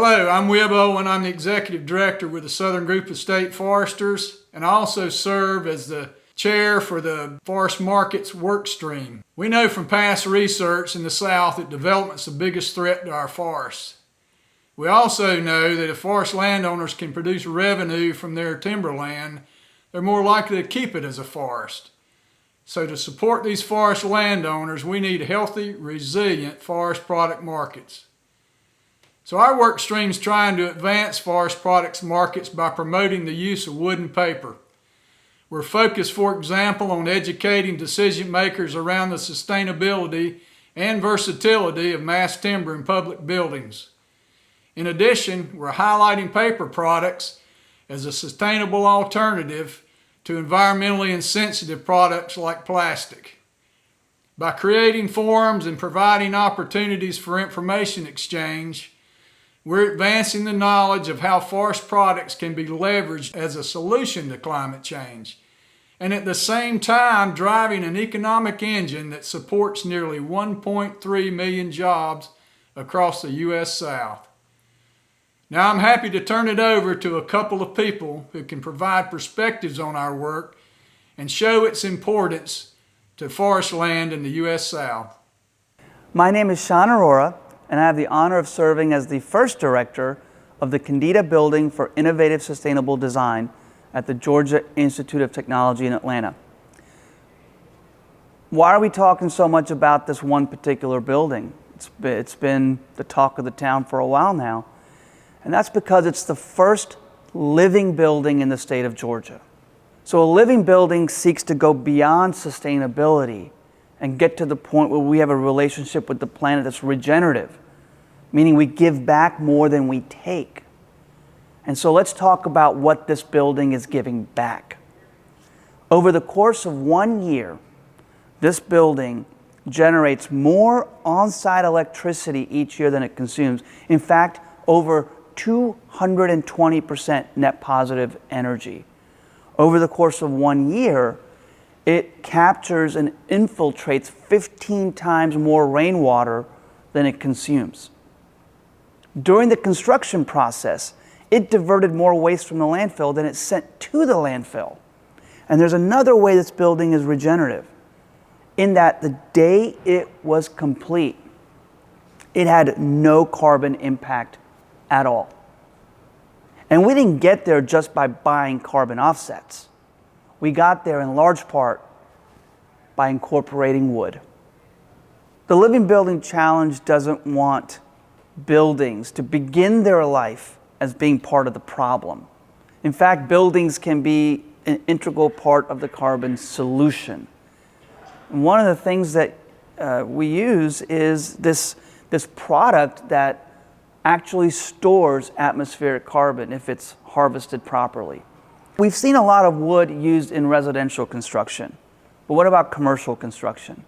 Hello, I'm Webb Owen. I'm the Executive Director with the Southern Group of State Foresters, and I also serve as the Chair for the Forest Markets Work Stream. We know from past research in the South that development's the biggest threat to our forests. We also know that if forest landowners can produce revenue from their timberland, they're more likely to keep it as a forest. So to support these forest landowners, we need healthy, resilient forest product markets. So our work stream is trying to advance forest products markets by promoting the use of wood and paper. We're focused, for example, on educating decision makers around the sustainability and versatility of mass timber in public buildings. In addition, we're highlighting paper products as a sustainable alternative to environmentally insensitive products like plastic. By creating forums and providing opportunities for information exchange, we're advancing the knowledge of how forest products can be leveraged as a solution to climate change, and at the same time driving an economic engine that supports nearly 1.3 million jobs across the U.S. South. Now I'm happy to turn it over to a couple of people who can provide perspectives on our work and show its importance to forest land in the U.S. South. My name is Sean Arora, and I have the honor of serving as the first director of the Candida Building for Innovative Sustainable Design at the Georgia Institute of Technology in Atlanta. Why are we talking so much about this one particular building? It's been the talk of the town for a while now, and that's because it's the first living building in the state of Georgia. So a living building seeks to go beyond sustainability and get to the point where we have a relationship with the planet that's regenerative, meaning we give back more than we take. And so let's talk about what this building is giving back. Over the course of 1 year, this building generates more on-site electricity each year than it consumes. In fact, over 220% net positive energy. Over the course of 1 year, it captures and infiltrates 15 times more rainwater than it consumes. During the construction process, it diverted more waste from the landfill than it sent to the landfill. And there's another way this building is regenerative, in that the day it was complete, it had no carbon impact at all. And we didn't get there just by buying carbon offsets. We got there in large part by incorporating wood. The Living Building Challenge doesn't want buildings to begin their life as being part of the problem. In fact, buildings can be an integral part of the carbon solution. And one of the things that we use is this product that actually stores atmospheric carbon if it's harvested properly. We've seen a lot of wood used in residential construction, but what about commercial construction?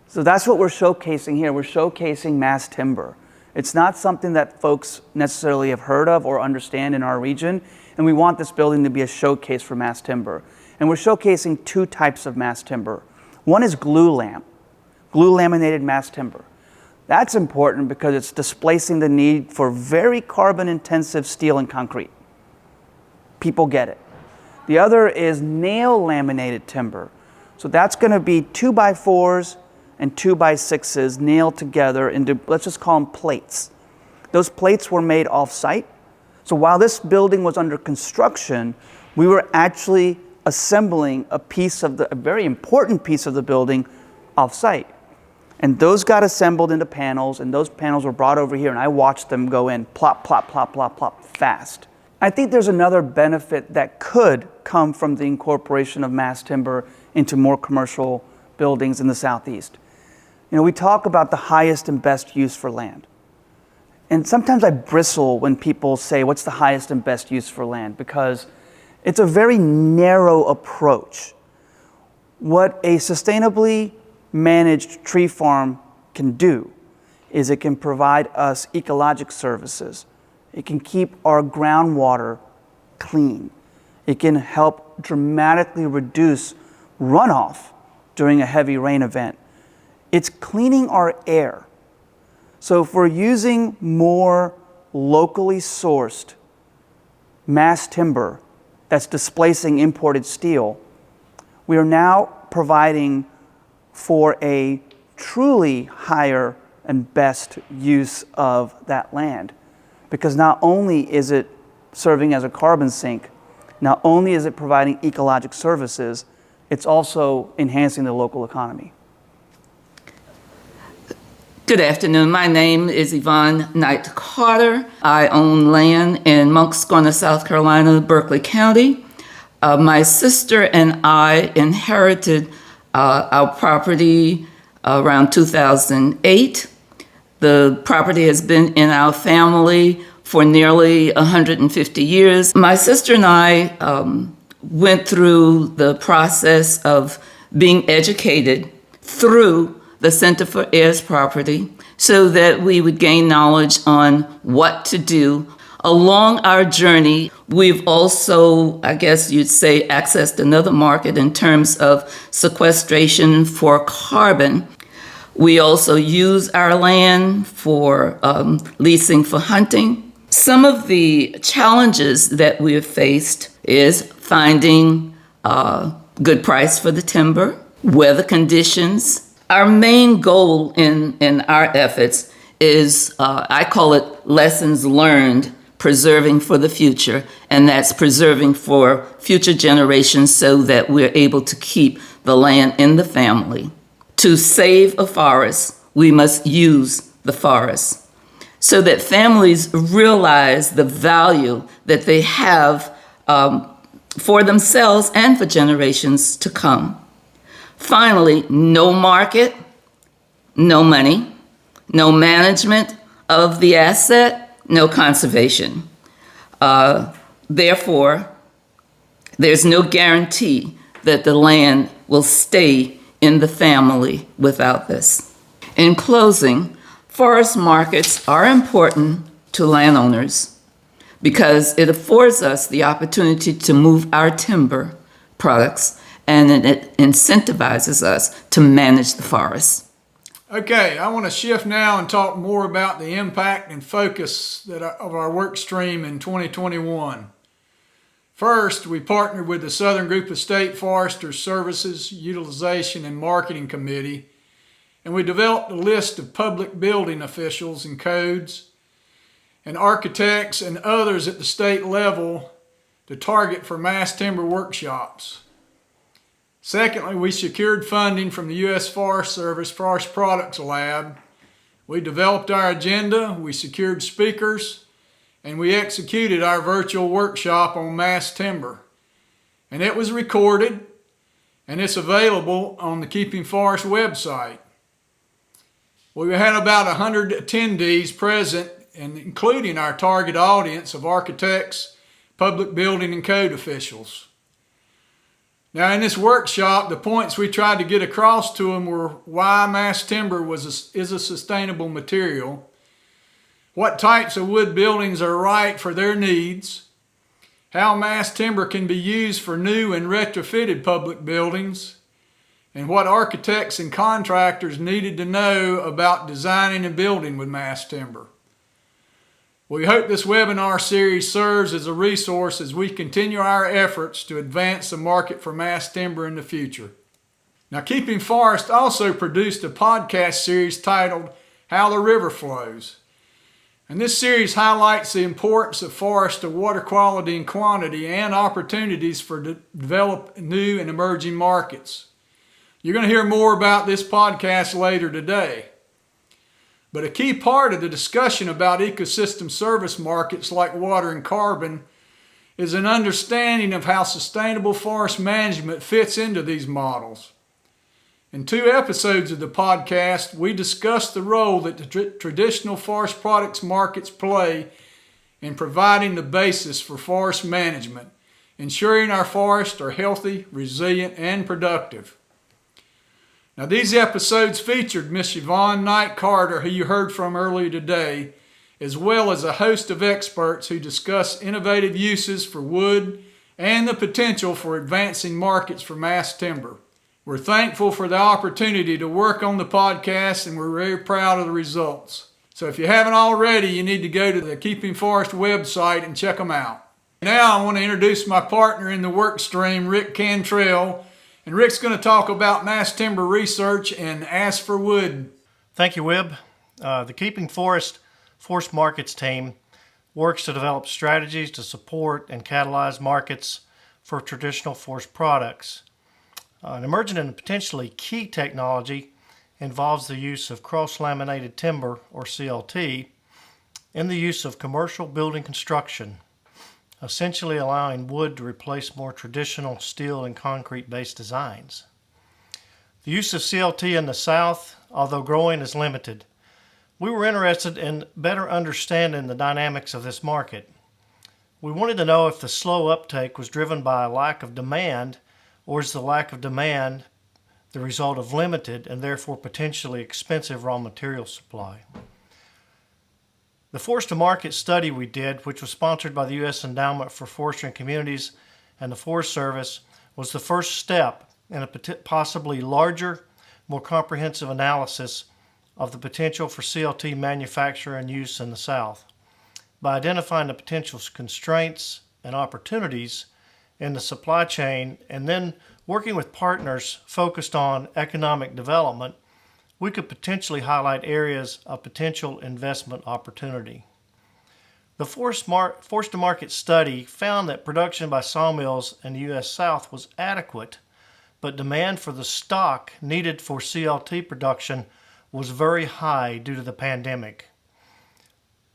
So that's what we're showcasing here. We're showcasing mass timber. It's not something that folks necessarily have heard of or understand in our region, and we want this building to be a showcase for mass timber. And we're showcasing two types of mass timber. One is glue laminated mass timber. That's important because it's displacing the need for very carbon-intensive steel and concrete. People get it. The other is nail laminated timber. So that's going to be 2x4s and 2x6s nailed together into, let's just call them plates. Those plates were made off-site. So while this building was under construction, we were actually assembling a very important piece of the building off-site. And those got assembled into panels, and those panels were brought over here, and I watched them go in plop, plop, plop, plop, plop, fast. I think there's another benefit that could come from the incorporation of mass timber into more commercial buildings in the Southeast. You know, we talk about the highest and best use for land. And sometimes I bristle when people say, what's the highest and best use for land? Because it's a very narrow approach. What a sustainably managed tree farm can do is it can provide us ecologic services. It can keep our groundwater clean. It can help dramatically reduce runoff during a heavy rain event. It's cleaning our air. So if we're using more locally sourced mass timber that's displacing imported steel, we are now providing for a truly higher and best use of that land. Because not only is it serving as a carbon sink, not only is it providing ecologic services, it's also enhancing the local economy. Good afternoon. My name is Yvonne Knight Carter. I own land in Moncks Corner, South Carolina, Berkeley County. My sister and I inherited our property around 2008. The property has been in our family for nearly 150 years. My sister and I went through the process of being educated through the Center for Heirs Property so that we would gain knowledge on what to do. Along our journey, we've also, I guess you'd say, accessed another market in terms of sequestration for carbon. We also use our land for leasing for hunting. Some of the challenges that we have faced is finding a good price for the timber, weather conditions. Our main goal in our efforts is, I call it lessons learned, preserving for the future, and that's preserving for future generations so that we're able to keep the land in the family. To save a forest, we must use the forest so that families realize the value that they have for themselves and for generations to come. Finally, no market, no money, no management of the asset, no conservation. Therefore, there's no guarantee that the land will stay in the family without this. In closing, forest markets are important to landowners because it affords us the opportunity to move our timber products, and it incentivizes us to manage the forests. Okay, I want to shift now and talk more about the impact and focus of our work stream in 2021. First, we partnered with the Southern Group of State Foresters Services Utilization and Marketing Committee, and we developed a list of public building officials and codes and architects and others at the state level to target for mass timber workshops. Secondly, we secured funding from the U.S. Forest Service Forest Products Lab. We developed our agenda, we secured speakers, and we executed our virtual workshop on mass timber. And it was recorded, and it's available on the Keeping Forest website. We had about 100 attendees present, and including our target audience of architects, public building, and code officials. Now, in this workshop, the points we tried to get across to them were why mass timber is a sustainable material, what types of wood buildings are right for their needs, how mass timber can be used for new and retrofitted public buildings, and what architects and contractors needed to know about designing and building with mass timber. We hope this webinar series serves as a resource as we continue our efforts to advance the market for mass timber in the future. Now, Keeping Forest also produced a podcast series titled How the River Flows. And this series highlights the importance of forests to water quality and quantity and opportunities for develop new and emerging markets. You're going to hear more about this podcast later today. But a key part of the discussion about ecosystem service markets like water and carbon is an understanding of how sustainable forest management fits into these models. In 2 episodes of the podcast, we discussed the role that the traditional forest products markets play in providing the basis for forest management, ensuring our forests are healthy, resilient, and productive. Now, these episodes featured Miss Yvonne Knight Carter, who you heard from earlier today, as well as a host of experts who discuss innovative uses for wood and the potential for advancing markets for mass timber. We're thankful for the opportunity to work on the podcast, and we're very proud of the results. So if you haven't already, you need to go to the Keeping Forest website and check them out. Now I want to introduce my partner in the work stream, Rick Cantrell. And Rick's going to talk about mass timber research and Ask for Wood. Thank you, Webb. The Keeping Forest Markets team works to develop strategies to support and catalyze markets for traditional forest products. An emergent and potentially key technology involves the use of cross-laminated timber, or CLT, in the use of commercial building construction, essentially allowing wood to replace more traditional steel and concrete-based designs. The use of CLT in the South, although growing, is limited. We were interested in better understanding the dynamics of this market. We wanted to know if the slow uptake was driven by a lack of demand, or is the lack of demand the result of limited and therefore potentially expensive raw material supply. The Forest to Market study we did, which was sponsored by the U.S. Endowment for Forestry and Communities and the Forest Service, was the first step in a possibly larger, more comprehensive analysis of the potential for CLT manufacture and use in the South. By identifying the potential constraints and opportunities in the supply chain and then working with partners focused on economic development, we could potentially highlight areas of potential investment opportunity. The Forest to Market study found that production by sawmills in the U.S. South was adequate, but demand for the stock needed for CLT production was very high due to the pandemic.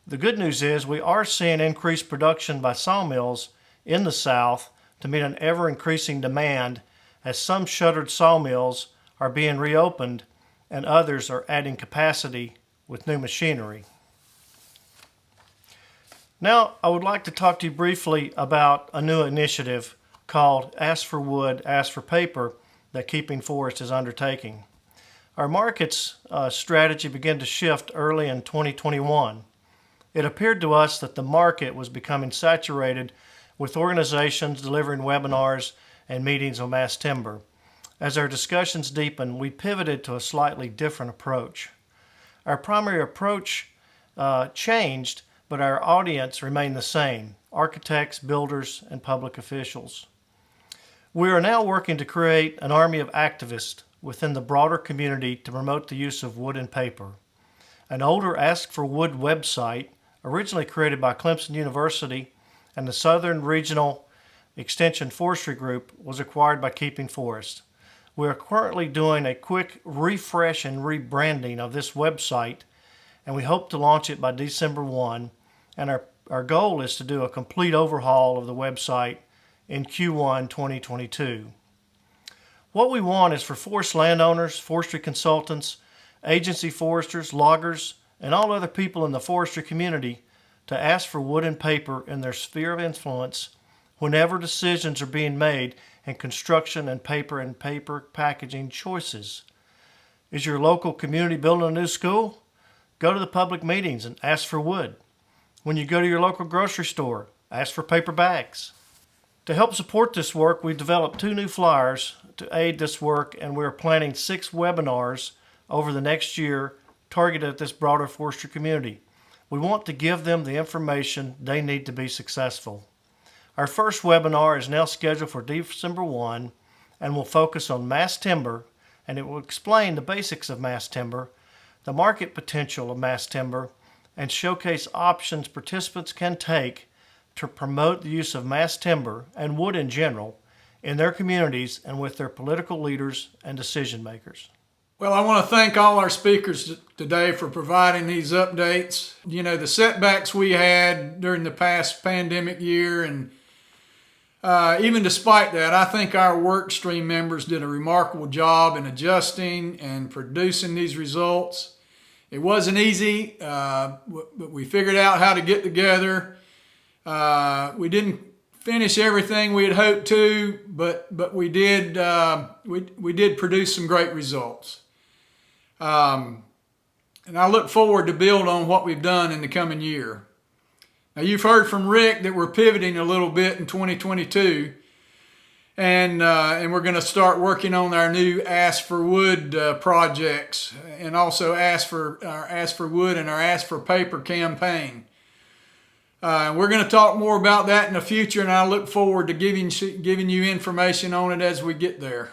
The good news is we are seeing increased production by sawmills in the South to meet an ever-increasing demand, as some shuttered sawmills are being reopened and others are adding capacity with new machinery. Now, I would like to talk to you briefly about a new initiative called Ask for Wood, Ask for Paper that Keeping Forest is undertaking. Our markets strategy began to shift early in 2021. It appeared to us that the market was becoming saturated with organizations delivering webinars and meetings on mass timber. As our discussions deepened, we pivoted to a slightly different approach. Our primary approach changed, but our audience remained the same: architects, builders, and public officials. We are now working to create an army of activists within the broader community to promote the use of wood and paper. An older Ask for Wood website, originally created by Clemson University and the Southern Regional Extension Forestry Group, was acquired by Keeping Forest. We are currently doing a quick refresh and rebranding of this website, and we hope to launch it by December 1, and our goal is to do a complete overhaul of the website in Q1 2022. What we want is for forest landowners, forestry consultants, agency foresters, loggers, and all other people in the forestry community to ask for wood and paper in their sphere of influence whenever decisions are being made in construction and paper packaging choices. Is your local community building a new school? Go to the public meetings and ask for wood. When you go to your local grocery store, ask for paper bags. To help support this work, we've developed 2 new flyers to aid this work, and we're planning 6 webinars over the next year targeted at this broader forestry community. We want to give them the information they need to be successful. Our first webinar is now scheduled for December 1 and will focus on mass timber, and it will explain the basics of mass timber, the market potential of mass timber, and showcase options participants can take to promote the use of mass timber and wood in general in their communities and with their political leaders and decision makers. Well, I want to thank all our speakers today for providing these updates. You know, the setbacks we had during the past pandemic year, and even despite that, I think our work stream members did a remarkable job in adjusting and producing these results. It wasn't easy, but we figured out how to get together. We didn't finish everything we had hoped to, but we did produce some great results. And I look forward to build on what we've done in the coming year. Now, you've heard from Rick that we're pivoting a little bit in 2022, And we're going to start working on our new Ask for Wood projects, and also Ask for Wood and our Ask for Paper campaign. We're going to talk more about that in the future, and I look forward to giving you information on it as we get there.